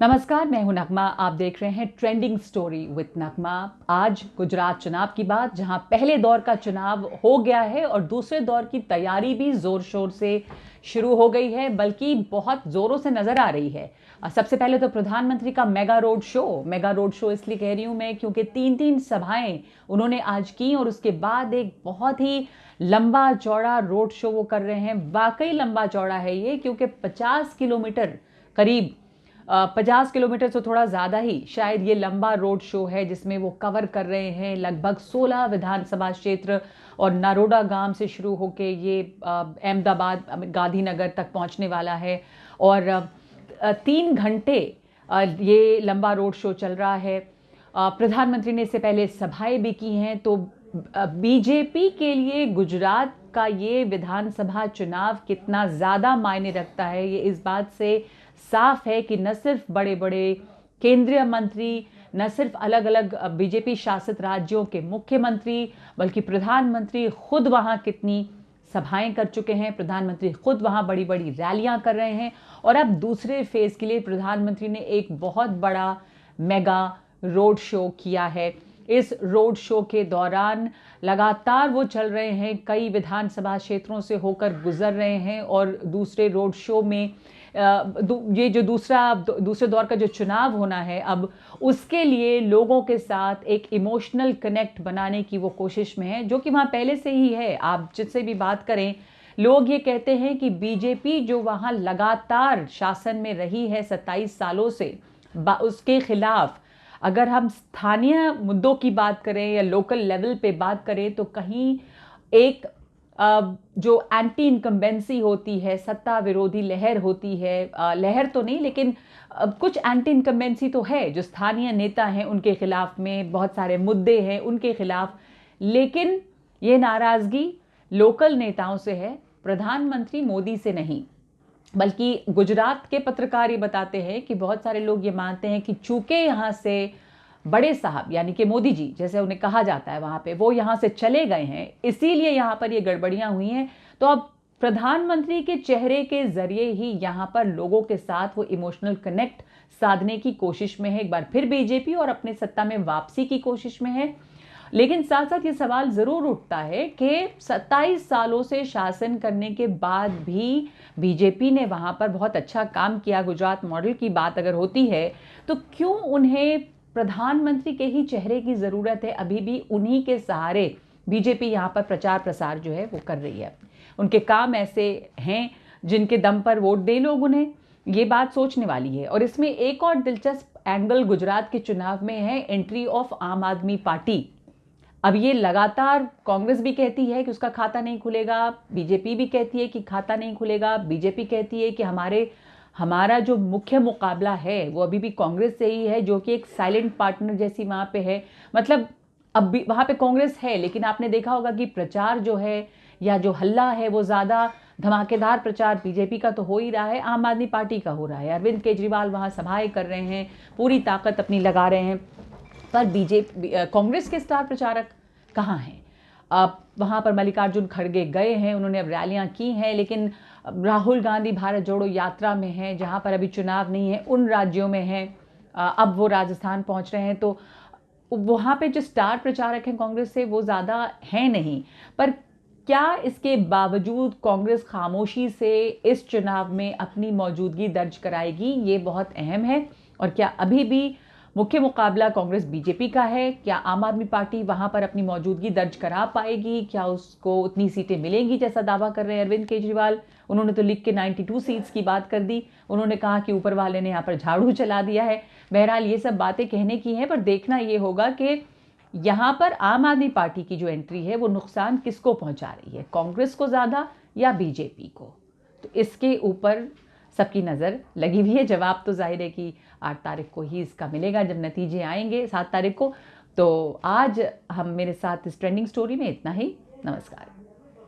नमस्कार, मैं हूं नगमा। आप देख रहे हैं ट्रेंडिंग स्टोरी विद नगमा। आज गुजरात चुनाव की बात, जहां पहले दौर का चुनाव हो गया है और दूसरे दौर की तैयारी भी जोर शोर से शुरू हो गई है, बल्कि बहुत जोरों से नजर आ रही है। सबसे पहले तो प्रधानमंत्री का मेगा रोड शो इसलिए कह रही हूं मैं क्योंकि तीन सभाएं उन्होंने आज की और उसके बाद एक बहुत ही लंबा चौड़ा रोड शो वो कर रहे हैं। वाकई लंबा चौड़ा है ये, क्योंकि 50 किलोमीटर करीब 50 किलोमीटर से थोड़ा ज़्यादा ही शायद ये लंबा रोड शो है, जिसमें वो कवर कर रहे हैं लगभग 16 विधानसभा क्षेत्र और नरोडा गांव से शुरू होके ये अहमदाबाद गांधीनगर तक पहुंचने वाला है। और 3 घंटे ये लंबा रोड शो चल रहा है। प्रधानमंत्री ने इससे पहले सभाएं भी की हैं। तो बीजेपी के लिए गुजरात का ये विधानसभा चुनाव कितना ज़्यादा मायने रखता है, ये इस बात से साफ है कि न सिर्फ बड़े बड़े केंद्रीय मंत्री, न सिर्फ अलग अलग बीजेपी शासित राज्यों के मुख्यमंत्री, बल्कि प्रधानमंत्री खुद वहाँ कितनी सभाएं कर चुके हैं। प्रधानमंत्री खुद वहाँ बड़ी बड़ी रैलियां कर रहे हैं। और अब दूसरे फेज के लिए प्रधानमंत्री ने एक बहुत बड़ा मेगा रोड शो किया है। इस रोड शो के दौरान लगातार वो चल रहे हैं, कई विधानसभा क्षेत्रों से होकर गुजर रहे हैं। और दूसरे रोड शो में ये जो दूसरे दौर का जो चुनाव होना है, अब उसके लिए लोगों के साथ एक इमोशनल कनेक्ट बनाने की वो कोशिश में है, जो कि वहाँ पहले से ही है। आप जिससे भी बात करें, लोग ये कहते हैं कि बीजेपी जो वहाँ लगातार शासन में रही है 27 सालों से, उसके खिलाफ अगर हम स्थानीय मुद्दों की बात करें या लोकल लेवल पे बात करें, तो कहीं एक जो एंटी इनकम्बेंसी होती है, सत्ता विरोधी लहर होती है, लहर तो नहीं लेकिन कुछ एंटी इनकम्बेंसी तो है, जो स्थानीय नेता हैं उनके खिलाफ में बहुत सारे मुद्दे हैं उनके खिलाफ। लेकिन ये नाराजगी लोकल नेताओं से है, प्रधानमंत्री मोदी से नहीं। बल्कि गुजरात के पत्रकार ये बताते हैं कि बहुत सारे लोग ये मानते हैं कि चूंकि यहाँ से बड़े साहब यानी कि मोदी जी, जैसे उन्हें कहा जाता है वहाँ पे, वो यहाँ से चले गए हैं, इसीलिए यहाँ पर ये गड़बड़ियाँ हुई हैं। तो अब प्रधानमंत्री के चेहरे के जरिए ही यहाँ पर लोगों के साथ वो इमोशनल कनेक्ट साधने की कोशिश में है, एक बार फिर बीजेपी, और अपने सत्ता में वापसी की कोशिश में है। लेकिन साथ साथ ये सवाल जरूर उठता है कि 27 सालों से शासन करने के बाद भी बीजेपी ने वहां पर बहुत अच्छा काम किया। गुजरात मॉडल की बात अगर होती है तो क्यों उन्हें प्रधानमंत्री के ही चेहरे की जरूरत है? अभी भी उन्हीं के सहारे बीजेपी यहाँ पर प्रचार प्रसार जो है वो कर रही है। उनके काम ऐसे हैं जिनके दम पर वोट दे लोग उन्हें, ये बात सोचने वाली है। और इसमें एक और दिलचस्प एंगल गुजरात के चुनाव में है, एंट्री ऑफ आम आदमी पार्टी। अब ये लगातार कांग्रेस भी कहती है कि उसका खाता नहीं खुलेगा, बीजेपी भी कहती है कि खाता नहीं खुलेगा, बीजेपी कहती है कि हमारा जो मुख्य मुकाबला है वो अभी भी कांग्रेस से ही है, जो कि एक साइलेंट पार्टनर जैसी वहाँ पे है। मतलब अब भी वहाँ पे कांग्रेस है, लेकिन आपने देखा होगा कि प्रचार जो है या जो हल्ला है वो ज़्यादा धमाकेदार प्रचार बीजेपी का तो हो ही रहा है, आम आदमी पार्टी का हो रहा है। अरविंद केजरीवाल वहाँ सभाएं कर रहे हैं, पूरी ताकत अपनी लगा रहे हैं, पर बीजेपी कांग्रेस के स्टार प्रचारक कहाँ हैं? अब वहाँ पर मल्लिकार्जुन खड़गे गए हैं, उन्होंने अब रैलियाँ की हैं, लेकिन राहुल गांधी भारत जोड़ो यात्रा में हैं, जहाँ पर अभी चुनाव नहीं है उन राज्यों में हैं। अब वो राजस्थान पहुँच रहे हैं, तो वहाँ पे जो स्टार प्रचारक हैं कांग्रेस से वो ज़्यादा हैं नहीं। पर क्या इसके बावजूद कांग्रेस खामोशी से इस चुनाव में अपनी मौजूदगी दर्ज कराएगी? ये बहुत अहम है। और क्या अभी भी मुख्य मुकाबला कांग्रेस बीजेपी का है? क्या आम आदमी पार्टी वहां पर अपनी मौजूदगी दर्ज करा पाएगी? क्या उसको उतनी सीटें मिलेंगी जैसा दावा कर रहे हैं अरविंद केजरीवाल? उन्होंने तो लिख के 92 सीट्स की बात कर दी। उन्होंने कहा कि ऊपर वाले ने यहाँ पर झाड़ू चला दिया है। बहरहाल ये सब बातें कहने की हैं, पर देखना ये होगा कि यहाँ पर आम आदमी पार्टी की जो एंट्री है वो नुकसान किसको पहुंचा रही है, कांग्रेस को ज़्यादा या बीजेपी को? तो इसके ऊपर सबकी नज़र लगी हुई है। जवाब तो जाहिर है कि 8 तारीख को ही इसका मिलेगा, जब नतीजे आएंगे 7 तारीख को। तो आज हम मेरे साथ इस ट्रेंडिंग स्टोरी में इतना ही। नमस्कार।